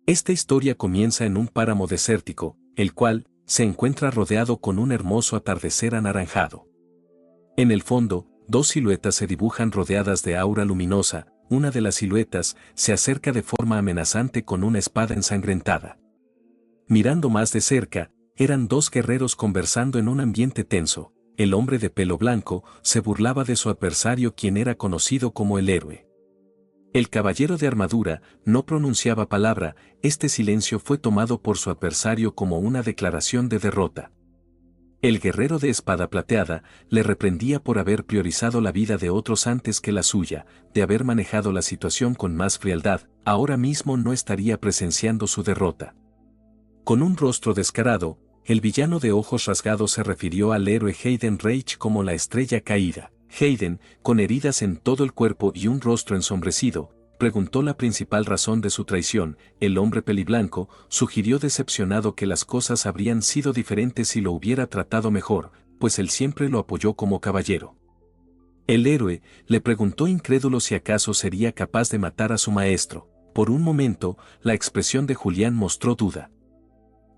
Esta historia comienza en un páramo desértico, el cual se encuentra rodeado con un hermoso atardecer anaranjado. En el fondo, dos siluetas se dibujan rodeadas de aura luminosa. Una de las siluetas se acerca de forma amenazante con una espada ensangrentada. Mirando más de cerca, eran dos guerreros conversando en un ambiente tenso. El hombre de pelo blanco se burlaba de su adversario, quien era conocido como el héroe. El caballero de armadura no pronunciaba palabra. Este silencio fue tomado por su adversario como una declaración de derrota. El guerrero de espada plateada le reprendía por haber priorizado la vida de otros antes que la suya, de haber manejado la situación con más frialdad. Ahora mismo no estaría presenciando su derrota. Con un rostro descarado, el villano de ojos rasgados se refirió al héroe Hayden Reich como la estrella caída. Hayden, con heridas en todo el cuerpo y un rostro ensombrecido, preguntó la principal razón de su traición. El hombre peliblanco sugirió decepcionado que las cosas habrían sido diferentes si lo hubiera tratado mejor, pues él siempre lo apoyó como caballero. El héroe le preguntó incrédulo si acaso sería capaz de matar a su maestro. Por un momento, la expresión de Julián mostró duda.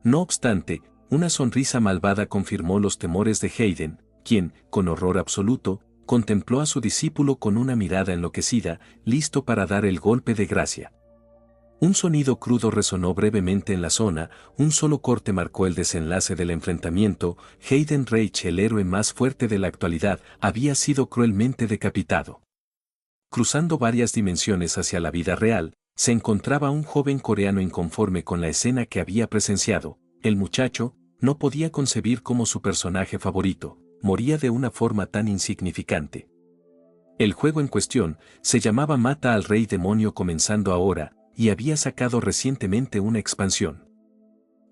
No obstante, una sonrisa malvada confirmó los temores de Hayden, quien, con horror absoluto, contempló a su discípulo con una mirada enloquecida, listo para dar el golpe de gracia. Un sonido crudo resonó brevemente en la zona. Un solo corte marcó el desenlace del enfrentamiento. Hayden Reich, el héroe más fuerte de la actualidad, había sido cruelmente decapitado. Cruzando varias dimensiones hacia la vida real, se encontraba un joven coreano inconforme con la escena que había presenciado. El muchacho no podía concebir cómo su personaje favorito moría de una forma tan insignificante. El juego en cuestión se llamaba Mata al Rey Demonio, comenzando ahora, y había sacado recientemente una expansión.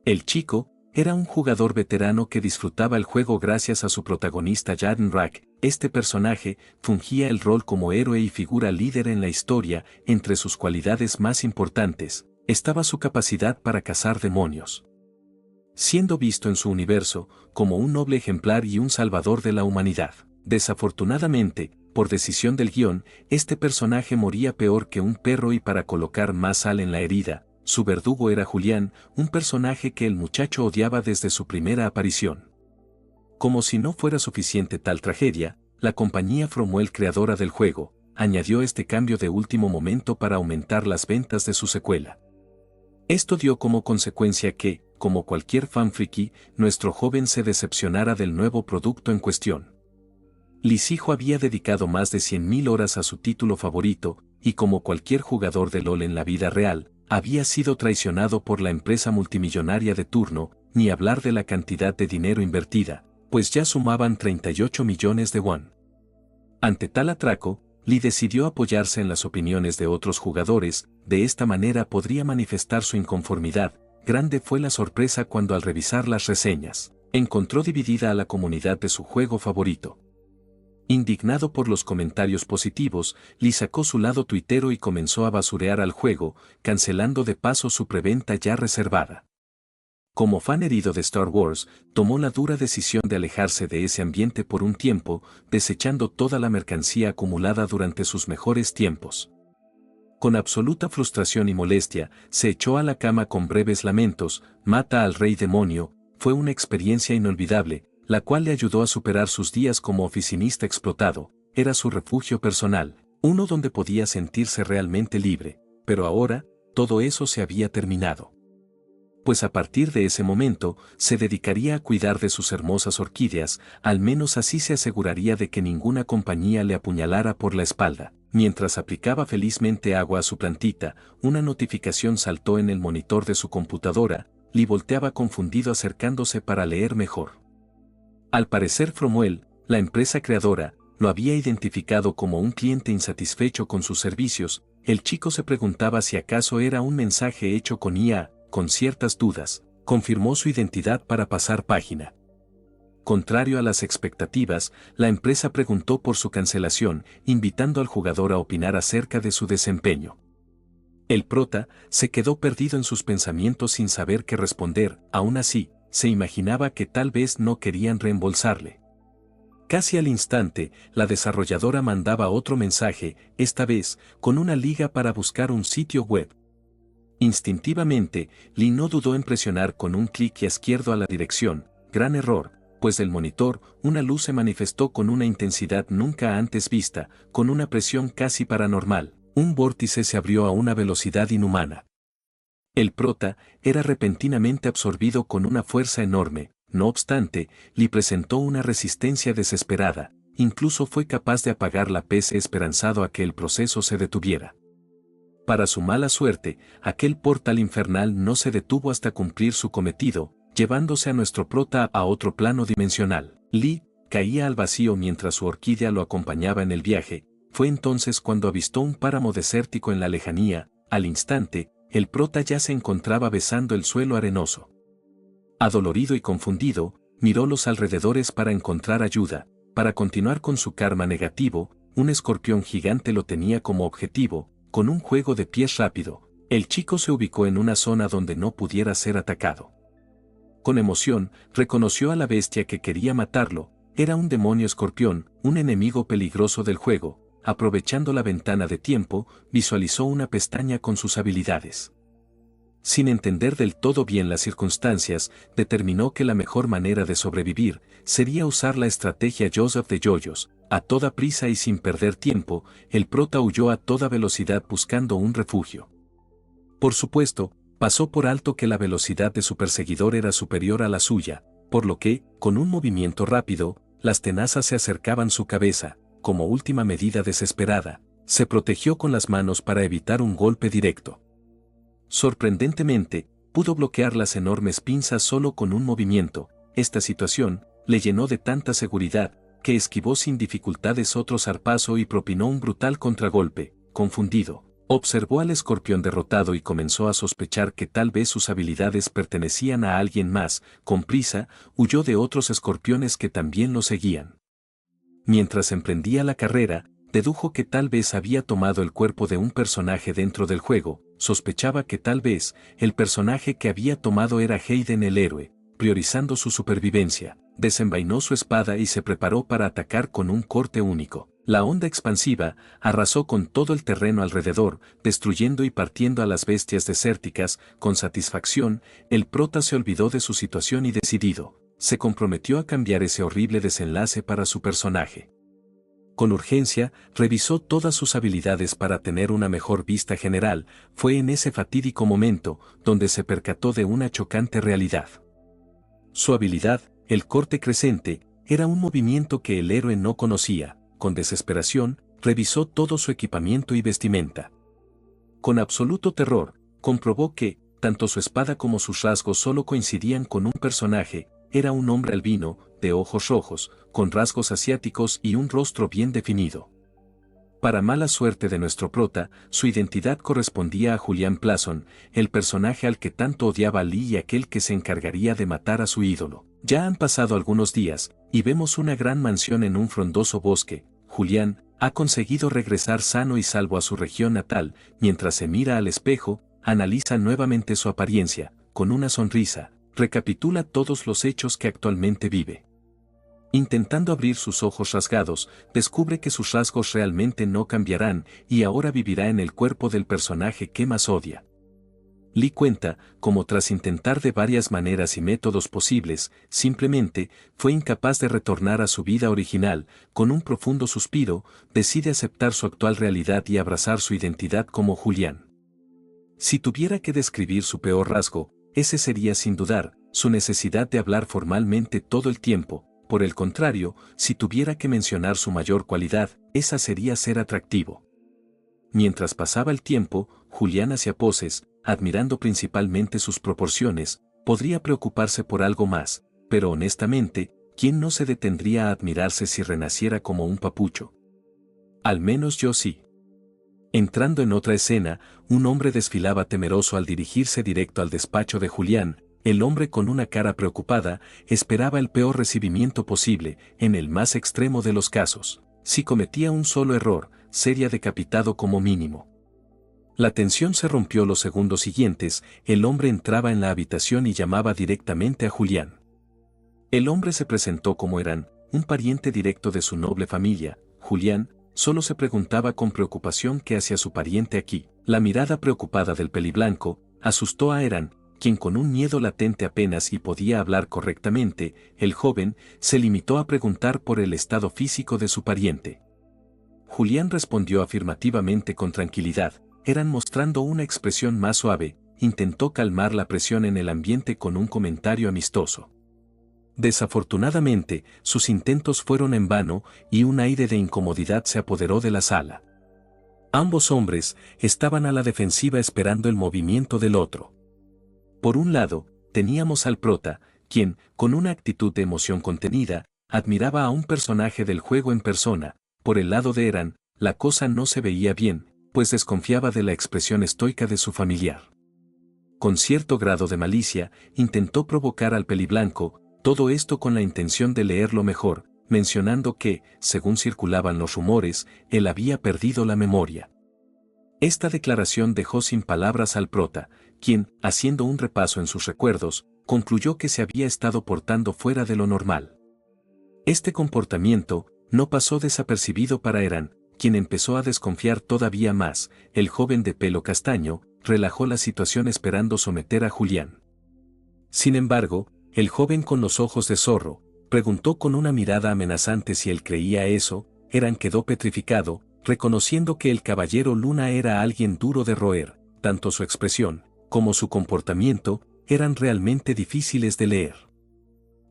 El chico era un jugador veterano que disfrutaba el juego gracias a su protagonista Jaden Rack. Este personaje fungía el rol como héroe y figura líder en la historia. Entre sus cualidades más importantes estaba su capacidad para cazar demonios, siendo visto en su universo como un noble ejemplar y un salvador de la humanidad. Desafortunadamente, por decisión del guión, este personaje moría peor que un perro, y para colocar más sal en la herida, su verdugo era Julián, un personaje que el muchacho odiaba desde su primera aparición. Como si no fuera suficiente tal tragedia, la compañía Fromwell, creadora del juego, añadió este cambio de último momento para aumentar las ventas de su secuela. Esto dio como consecuencia que, como cualquier fan friki, nuestro joven se decepcionara del nuevo producto en cuestión. Lisijo había dedicado más de 100.000 horas a su título favorito, y como cualquier jugador de LoL en la vida real, había sido traicionado por la empresa multimillonaria de turno, ni hablar de la cantidad de dinero invertida, pues ya sumaban 38 millones de won. Ante tal atraco, Lee decidió apoyarse en las opiniones de otros jugadores. De esta manera podría manifestar su inconformidad. Grande fue la sorpresa cuando, al revisar las reseñas, encontró dividida a la comunidad de su juego favorito. Indignado por los comentarios positivos, Lee sacó su lado tuitero y comenzó a basurear al juego, cancelando de paso su preventa ya reservada. Como fan herido de Star Wars, tomó la dura decisión de alejarse de ese ambiente por un tiempo, desechando toda la mercancía acumulada durante sus mejores tiempos. Con absoluta frustración y molestia, se echó a la cama con breves lamentos. Mata al Rey Demonio fue una experiencia inolvidable, la cual le ayudó a superar sus días como oficinista explotado. Era su refugio personal, uno donde podía sentirse realmente libre, pero ahora, todo eso se había terminado. Pues a partir de ese momento, se dedicaría a cuidar de sus hermosas orquídeas. Al menos así se aseguraría de que ninguna compañía le apuñalara por la espalda. Mientras aplicaba felizmente agua a su plantita, una notificación saltó en el monitor de su computadora. Lee volteaba confundido, acercándose para leer mejor. Al parecer Fromwell, la empresa creadora, lo había identificado como un cliente insatisfecho con sus servicios. El chico se preguntaba si acaso era un mensaje hecho con IA. Con ciertas dudas, confirmó su identidad para pasar página. Contrario a las expectativas, la empresa preguntó por su cancelación, invitando al jugador a opinar acerca de su desempeño. El prota se quedó perdido en sus pensamientos sin saber qué responder. Aún así, se imaginaba que tal vez no querían reembolsarle. Casi al instante, la desarrolladora mandaba otro mensaje, esta vez con una liga para buscar un sitio web. Instintivamente, Lee no dudó en presionar con un clic izquierdo a la dirección. Gran error, pues del monitor, una luz se manifestó con una intensidad nunca antes vista, con una presión casi paranormal. Un vórtice se abrió a una velocidad inhumana. El prota era repentinamente absorbido con una fuerza enorme. No obstante, Lee presentó una resistencia desesperada, incluso fue capaz de apagar la PC esperanzado a que el proceso se detuviera. Para su mala suerte, aquel portal infernal no se detuvo hasta cumplir su cometido, llevándose a nuestro prota a otro plano dimensional. Lee caía al vacío mientras su orquídea lo acompañaba en el viaje. Fue entonces cuando avistó un páramo desértico en la lejanía. Al instante, el prota ya se encontraba besando el suelo arenoso. Adolorido y confundido, miró los alrededores para encontrar ayuda. Para continuar con su karma negativo, un escorpión gigante lo tenía como objetivo. Con un juego de pies rápido, el chico se ubicó en una zona donde no pudiera ser atacado. Con emoción, reconoció a la bestia que quería matarlo. Era un demonio escorpión, un enemigo peligroso del juego. Aprovechando la ventana de tiempo, visualizó una pestaña con sus habilidades. Sin entender del todo bien las circunstancias, determinó que la mejor manera de sobrevivir sería usar la estrategia Joseph de Yoyos. A toda prisa y sin perder tiempo, el prota huyó a toda velocidad buscando un refugio. Por supuesto, pasó por alto que la velocidad de su perseguidor era superior a la suya, por lo que, con un movimiento rápido, las tenazas se acercaban a su cabeza. Como última medida desesperada, se protegió con las manos para evitar un golpe directo. Sorprendentemente, pudo bloquear las enormes pinzas solo con un movimiento. Esta situación le llenó de tanta seguridad que esquivó sin dificultades otro zarpazo y propinó un brutal contragolpe. Confundido, observó al escorpión derrotado y comenzó a sospechar que tal vez sus habilidades pertenecían a alguien más. Con prisa, huyó de otros escorpiones que también lo seguían. Mientras emprendía la carrera, dedujo que tal vez había tomado el cuerpo de un personaje dentro del juego. Sospechaba que tal vez el personaje que había tomado era Hayden el héroe. Priorizando su supervivencia, desenvainó su espada y se preparó para atacar con un corte único. La onda expansiva arrasó con todo el terreno alrededor, destruyendo y partiendo a las bestias desérticas. Con satisfacción, el prota se olvidó de su situación y decidido, se comprometió a cambiar ese horrible desenlace para su personaje. Con urgencia, revisó todas sus habilidades para tener una mejor vista general. Fue en ese fatídico momento donde se percató de una chocante realidad. Su habilidad, el corte crescente, era un movimiento que el héroe no conocía. Con desesperación, revisó todo su equipamiento y vestimenta. Con absoluto terror, comprobó que, tanto su espada como sus rasgos solo coincidían con un personaje. Era un hombre albino, de ojos rojos, con rasgos asiáticos y un rostro bien definido. Para mala suerte de nuestro prota, su identidad correspondía a Julian Plason, el personaje al que tanto odiaba Lee y aquel que se encargaría de matar a su ídolo. Ya han pasado algunos días, y vemos una gran mansión en un frondoso bosque. Julian ha conseguido regresar sano y salvo a su región natal. Mientras se mira al espejo, analiza nuevamente su apariencia, con una sonrisa, recapitula todos los hechos que actualmente vive. Intentando abrir sus ojos rasgados, descubre que sus rasgos realmente no cambiarán y ahora vivirá en el cuerpo del personaje que más odia. Lee cuenta cómo tras intentar de varias maneras y métodos posibles, simplemente fue incapaz de retornar a su vida original. Con un profundo suspiro, decide aceptar su actual realidad y abrazar su identidad como Julian. Si tuviera que describir su peor rasgo, ese sería sin dudar su necesidad de hablar formalmente todo el tiempo. Por el contrario, si tuviera que mencionar su mayor cualidad, esa sería ser atractivo. Mientras pasaba el tiempo, Julian hacía poses, admirando principalmente sus proporciones. Podría preocuparse por algo más, pero honestamente, ¿quién no se detendría a admirarse si renaciera como un papucho? Al menos yo sí. Entrando en otra escena, un hombre desfilaba temeroso al dirigirse directo al despacho de Julian. El hombre con una cara preocupada esperaba el peor recibimiento posible. En el más extremo de los casos, si cometía un solo error, sería decapitado como mínimo. La tensión se rompió los segundos siguientes. El hombre entraba en la habitación y llamaba directamente a Julian. El hombre se presentó como Eran, un pariente directo de su noble familia. Julian solo se preguntaba con preocupación qué hacía su pariente aquí. La mirada preocupada del peliblanco asustó a Eran, quien con un miedo latente apenas si podía hablar correctamente. El joven se limitó a preguntar por el estado físico de su pariente. Julián respondió afirmativamente con tranquilidad. Eran, mostrando una expresión más suave, intentó calmar la presión en el ambiente con un comentario amistoso. Desafortunadamente, sus intentos fueron en vano y un aire de incomodidad se apoderó de la sala. Ambos hombres estaban a la defensiva esperando el movimiento del otro. Por un lado, teníamos al prota, quien, con una actitud de emoción contenida, admiraba a un personaje del juego en persona. Por el lado de Eran, la cosa no se veía bien, pues desconfiaba de la expresión estoica de su familiar. Con cierto grado de malicia, intentó provocar al peliblanco, todo esto con la intención de leerlo mejor, mencionando que, según circulaban los rumores, él había perdido la memoria. Esta declaración dejó sin palabras al prota, quien, haciendo un repaso en sus recuerdos, concluyó que se había estado portando fuera de lo normal. Este comportamiento no pasó desapercibido para Eran, quien empezó a desconfiar todavía más. El joven de pelo castaño relajó la situación esperando someter a Julián. Sin embargo, el joven con los ojos de zorro preguntó con una mirada amenazante si él creía eso. Eran quedó petrificado, reconociendo que el caballero Luna era alguien duro de roer. Tanto su expresión como su comportamiento eran realmente difíciles de leer.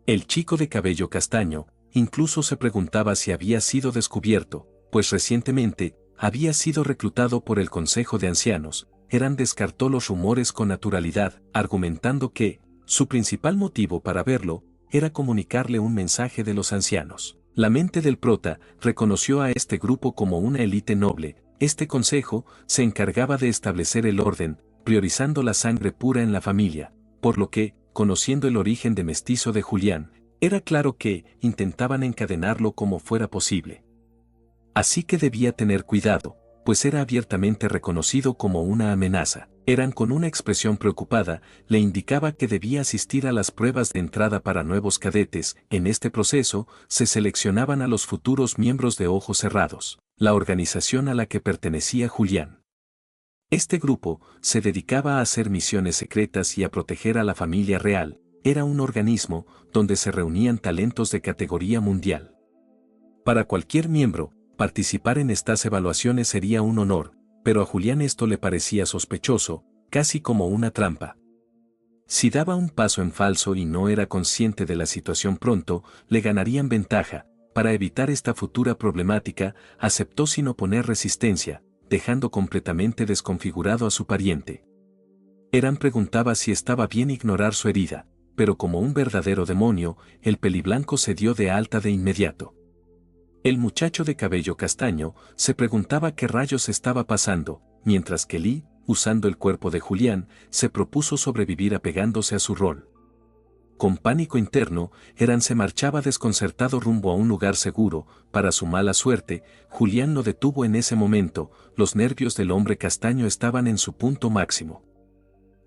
El chico de cabello castaño incluso se preguntaba si había sido descubierto, pues recientemente había sido reclutado por el Consejo de Ancianos. Eran descartó los rumores con naturalidad, argumentando que su principal motivo para verlo era comunicarle un mensaje de los ancianos. La mente del prota reconoció a este grupo como una élite noble. Este consejo se encargaba de establecer el orden, priorizando la sangre pura en la familia, por lo que, conociendo el origen de mestizo de Julián, era claro que intentaban encadenarlo como fuera posible. Así que debía tener cuidado, pues era abiertamente reconocido como una amenaza. Eran, con una expresión preocupada, le indicaba que debía asistir a las pruebas de entrada para nuevos cadetes. En este proceso, se seleccionaban a los futuros miembros de Ojos Cerrados, la organización a la que pertenecía Julián. Este grupo se dedicaba a hacer misiones secretas y a proteger a la familia real. Era un organismo donde se reunían talentos de categoría mundial. Para cualquier miembro, participar en estas evaluaciones sería un honor, pero a Julián esto le parecía sospechoso, casi como una trampa. Si daba un paso en falso y no era consciente de la situación pronto, le ganarían ventaja. Para evitar esta futura problemática, aceptó sin oponer resistencia, dejando completamente desconfigurado a su pariente. Eran preguntaba si estaba bien ignorar su herida, pero como un verdadero demonio, el peliblanco se dio de alta de inmediato. El muchacho de cabello castaño se preguntaba qué rayos estaba pasando, mientras que Lee, usando el cuerpo de Julián, se propuso sobrevivir apegándose a su rol. Con pánico interno, Eran se marchaba desconcertado rumbo a un lugar seguro. Para su mala suerte, Julián lo detuvo en ese momento. Los nervios del hombre castaño estaban en su punto máximo.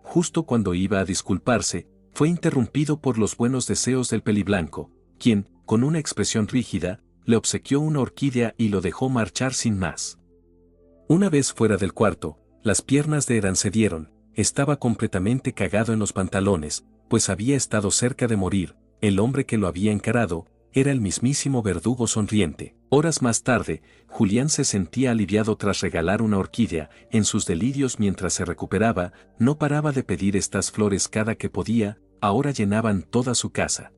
Justo cuando iba a disculparse, fue interrumpido por los buenos deseos del peliblanco, quien, con una expresión rígida, le obsequió una orquídea y lo dejó marchar sin más. Una vez fuera del cuarto, las piernas de Eran cedieron. Estaba completamente cagado en los pantalones, pues había estado cerca de morir. El hombre que lo había encarado era el mismísimo verdugo sonriente. Horas más tarde, Julián se sentía aliviado tras regalar una orquídea. En sus delirios, mientras se recuperaba, no paraba de pedir estas flores cada que podía. Ahora llenaban toda su casa.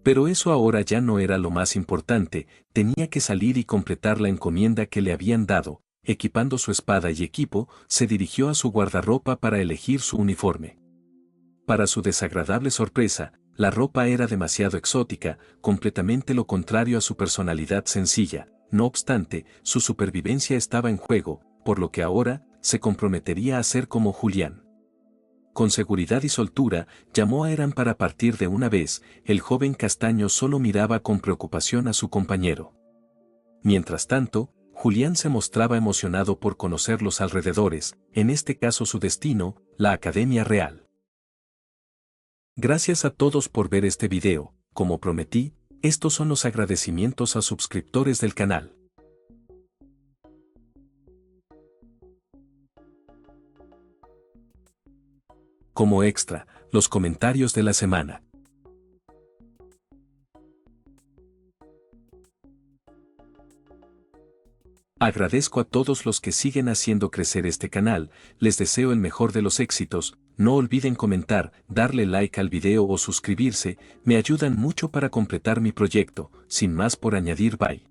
Pero eso ahora ya no era lo más importante. Tenía que salir y completar la encomienda que le habían dado. Equipando su espada y equipo, se dirigió a su guardarropa para elegir su uniforme. Para su desagradable sorpresa, la ropa era demasiado exótica, completamente lo contrario a su personalidad sencilla. No obstante, su supervivencia estaba en juego, por lo que ahora se comprometería a ser como Julián. Con seguridad y soltura, llamó a Eran para partir de una vez. El joven castaño solo miraba con preocupación a su compañero. Mientras tanto, Julián se mostraba emocionado por conocer los alrededores, en este caso su destino, la Academia Real. Gracias a todos por ver este video. Como prometí, estos son los agradecimientos a suscriptores del canal. como extra, los comentarios de la semana. Agradezco a todos los que siguen haciendo crecer este canal, les deseo el mejor de los éxitos, no olviden comentar, darle like al video o suscribirse, me ayudan mucho para completar mi proyecto, sin más por añadir, bye.